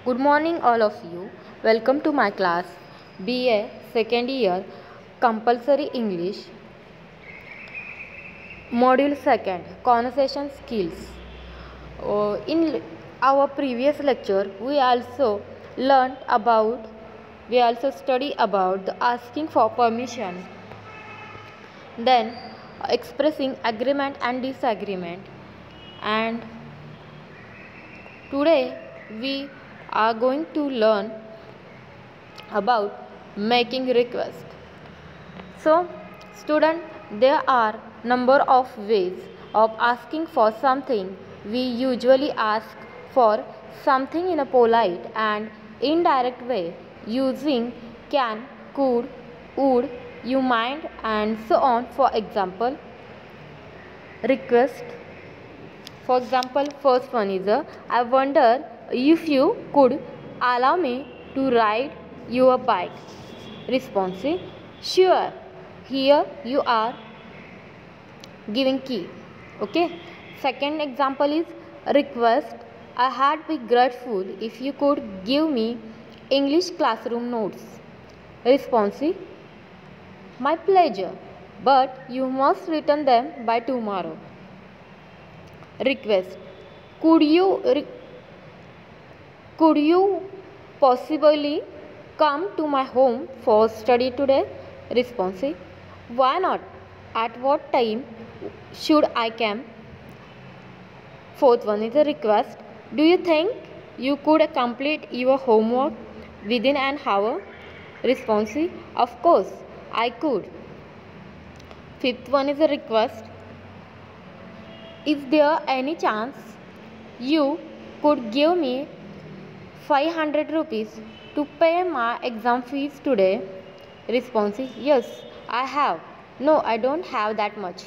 Good morning, all of you. Welcome to my class, BA second year, Compulsory English, Module 2nd, Conversation Skills. In our previous lecture, we also study about the asking for permission, then expressing agreement and disagreement, and today we are going to learn about making request. So, student, there are number of ways of asking for something. We usually ask for something in a polite and indirect way using can, could, would, you mind, and so on. For example, request. For example, first one is I wonder if you could allow me to ride your bike. Response: sure. Here you are giving key. Okay. Second example is request. I had be grateful if you could give me English classroom notes. Response: my pleasure, but you must return them by tomorrow. Request. Could you possibly come to my home for study today? Response: why not? At what time should I come? Fourth one is a request. Do you think you could complete your homework within an hour? Response: of course I could. Fifth one is a request. Is there any chance you could give me 500 rupees to pay my exam fees today? Response: yes, I have. No, I don't have that much.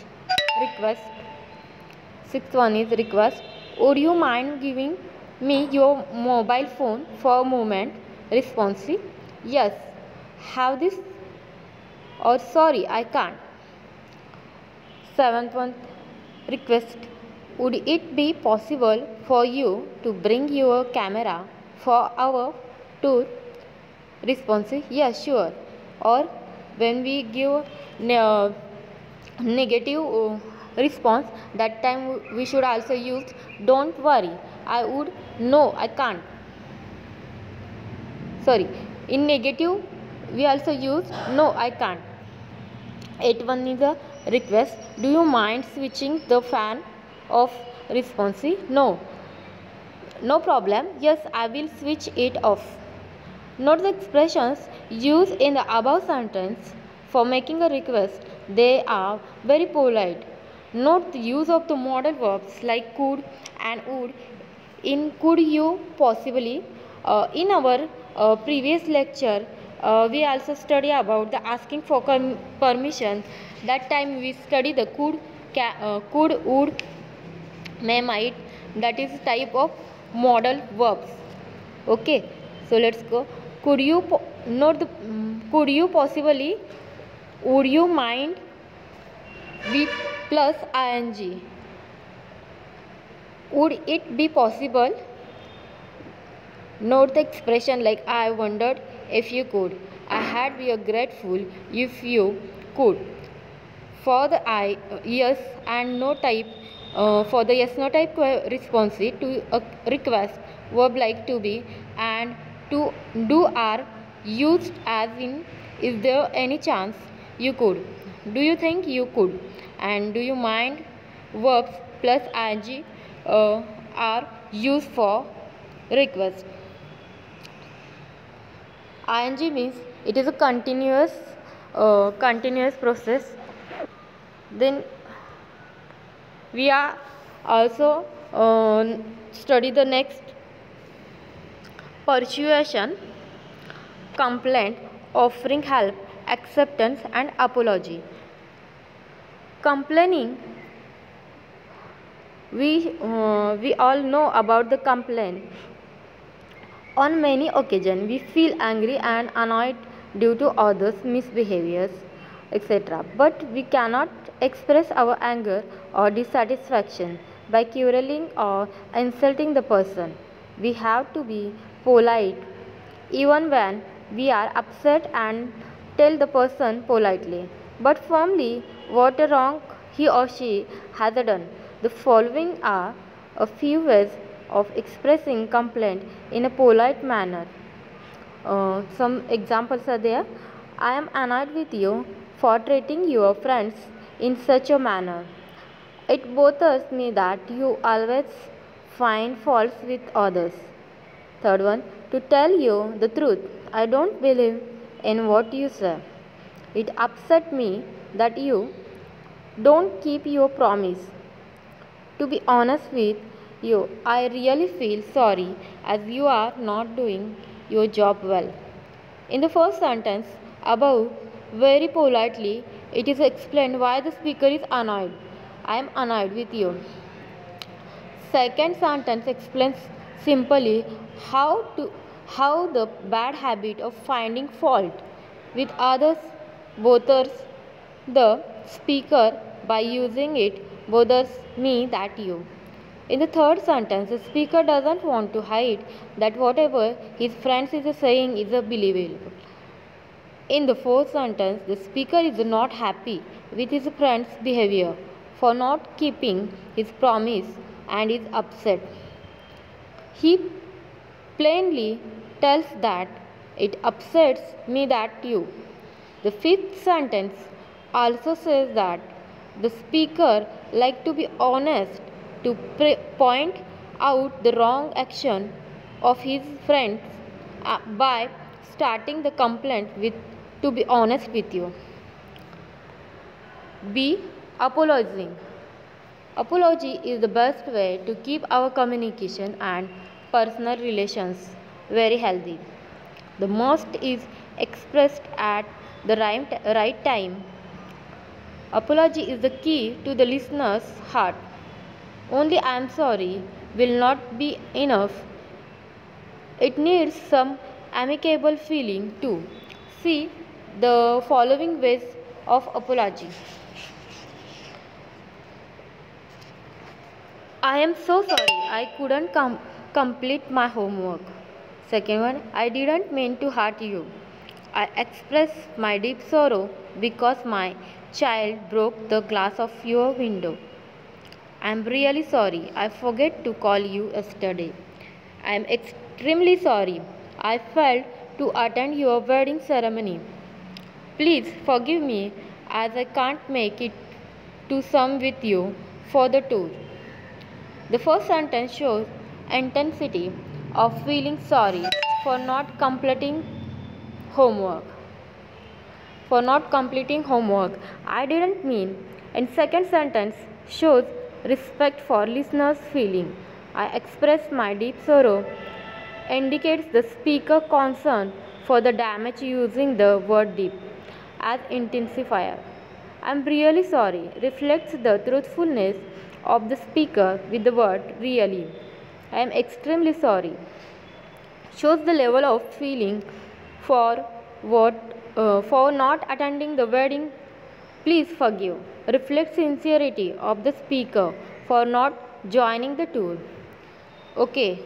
Request. Sixth one is request. Would you mind giving me your mobile phone for a moment? Response: yes. Have this, or sorry, I can't. Seventh one, request. Would it be possible for you to bring your camera for our tour? Response: yes, sure. Or when we give negative response, that time we should also use don't worry, I would, no, I can't. Sorry, in negative we also use no, I can't. Eighth one is a request. Do you mind switching the fan off? Response: no. No problem. Yes, I will switch it off. Note the expressions used in the above sentence for making a request. They are very polite. Note the use of the modal verbs like could and would in could you possibly. In our previous lecture, we also study about the asking for permission. That time we study the could, would, may, might. That is type of modal verbs. Okay, so let's go. Could you could you possibly, would you mind, be plus ing. Would it be possible? Note the expression like I wondered if you could. I had be grateful if you could. For the yes and no type, for the yes no type response to a request, verb like to be and to do are used as in is there any chance you could, do you think you could, and do you mind verbs plus ing are used for request. Ing means it is a continuous process. Then we are also study the next persuasion, complaint, offering help, acceptance, and apology. Complaining, we all know about the complaint. On many occasions, we feel angry and annoyed due to others' misbehaviors, etc. But we cannot express our anger or dissatisfaction by quarreling or insulting the person. We have to be polite even when we are upset and tell the person politely but firmly what a wrong he or she has done. The following are a few ways of expressing complaint in a polite manner. Some examples are there. I am annoyed with you for treating your friends in such a manner. It bothers me that you always find faults with others. Third one, to tell you the truth, I don't believe in what you say. It upset me that you don't keep your promise. To be honest with you, I really feel sorry as you are not doing your job well. In the first sentence above, very politely, it is explained why the speaker is annoyed. I am annoyed with you. Second sentence explains simply how the bad habit of finding fault with others bothers the speaker by using it bothers me that you. In the third sentence, the speaker doesn't want to hide that whatever his friends is saying is believable. In the fourth sentence, the speaker is not happy with his friend's behavior for not keeping his promise and is upset. He plainly tells that it upsets me that you. The fifth sentence also says that the speaker like to be honest to point out the wrong action of his friends by starting the complaint with to be honest with you. B. Apologizing. Apology is the best way to keep our communication and personal relations very healthy. The most is expressed at the right time. Apology is the key to the listener's heart. Only I am sorry will not be enough. It needs some amicable feeling too. See the following ways of apology. I am so sorry I couldn't complete my homework. Second one, I didn't mean to hurt you. I express my deep sorrow because my child broke the glass of your window. I am really sorry I forgot to call you yesterday. I am extremely sorry I failed to attend your wedding ceremony. Please forgive me as I can't make it to some with you for the tour. The first sentence shows intensity of feeling sorry for not completing homework. I didn't mean. And second sentence shows respect for listener's feeling. I express my deep sorrow indicates the speaker concern for the damage using the word deep as intensifier. I am really sorry reflects the truthfulness of the speaker with the word really. I am extremely sorry shows the level of feeling for for not attending the wedding. Please forgive reflects sincerity of the speaker for not joining the tour. Okay,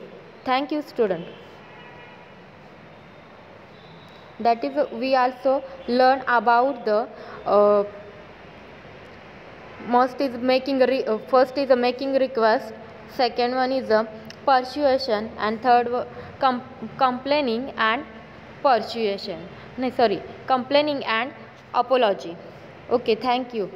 thank you student. That is we also learn about the first is a making request, second one is a persuasion, and third complaining and persuasion. No, sorry, complaining and apology. Okay, thank you.